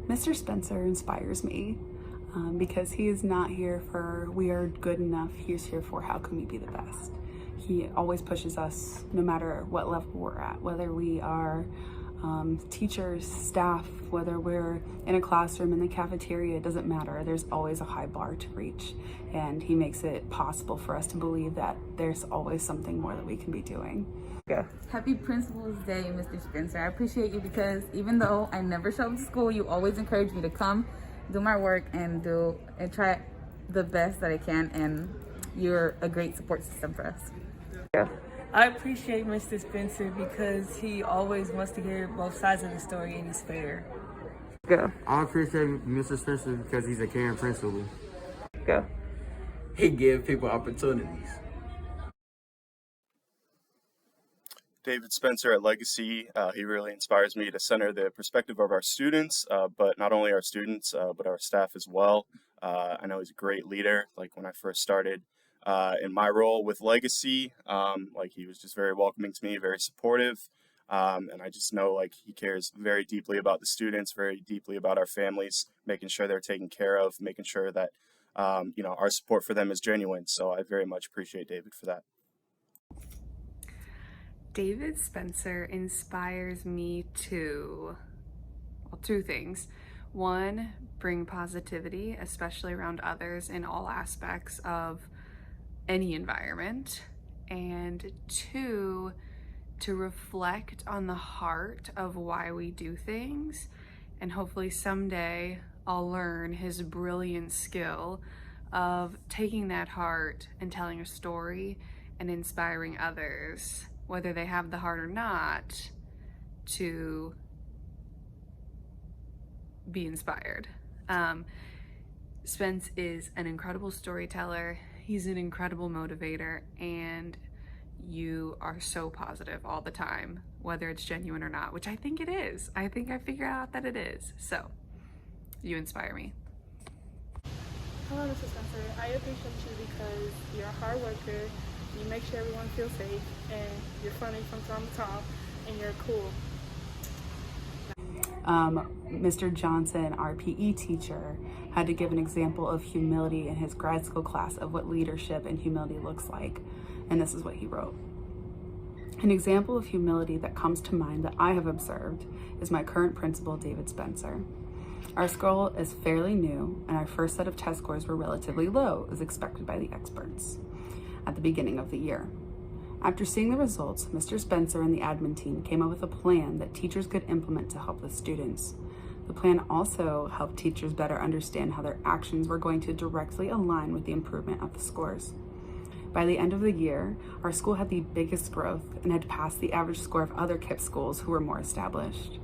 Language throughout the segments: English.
Mr. Spencer inspires me because he is not here for we are good enough. He's here for how can we be the best. He always pushes us no matter what level we're at, whether we are teachers, staff, whether we're in a classroom, in the cafeteria, it doesn't matter. There's always a high bar to reach, and he makes it possible for us to believe that there's always something more that we can be doing. Yeah. Happy Principal's Day, Mr. Spencer. I appreciate you because even though I never show up to school, you always encourage me to come, do my work, and try the best that I can, and you're a great support system for us. Yeah. I appreciate Mr. Spencer because he always wants to hear both sides of the story and he's fair. Go. I appreciate Mr. Spencer because he's a caring principal. Go. He gives people opportunities. David Spencer at Legacy, he really inspires me to center the perspective of our students, but not only our students, but our staff as well. I know he's a great leader. Like when I first started in my role with Legacy, like he was just very welcoming to me, very supportive. And I just know like he cares very deeply about the students, very deeply about our families, making sure they're taken care of, making sure that, our support for them is genuine. So I very much appreciate David for that. David Spencer inspires me to, well, two things. One, bring positivity, especially around others in all aspects of any environment. And two, to reflect on the heart of why we do things. And hopefully someday I'll learn his brilliant skill of taking that heart and telling a story and inspiring others, whether they have the heart or not, to be inspired. Spence is an incredible storyteller. He's an incredible motivator, and you are so positive all the time, whether it's genuine or not, which I think it is. I think I figured out that it is. So, you inspire me. Hello, Mr. Spencer. I appreciate you because you're a hard worker, you make sure everyone feels safe, and you're funny from time to time, and you're cool. Mr. Johnson, our PE teacher, had to give an example of humility in his grad school class of what leadership and humility looks like. And this is what he wrote. An example of humility that comes to mind that I have observed is my current principal, David Spencer. Our school is fairly new, and our first set of test scores were relatively low, as expected by the experts, at the beginning of the year. After seeing the results, Mr. Spencer and the admin team came up with a plan that teachers could implement to help the students. The plan also helped teachers better understand how their actions were going to directly align with the improvement of the scores. By the end of the year, our school had the biggest growth and had passed the average score of other KIPP schools who were more established.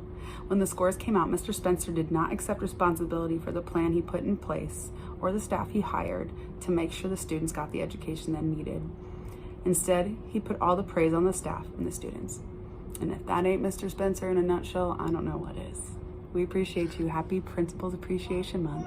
When the scores came out, Mr. Spencer did not accept responsibility for the plan he put in place or the staff he hired to make sure the students got the education they needed. Instead, he put all the praise on the staff and the students. And if that ain't Mr. Spencer in a nutshell, I don't know what is. We appreciate you. Happy Principals Appreciation Month.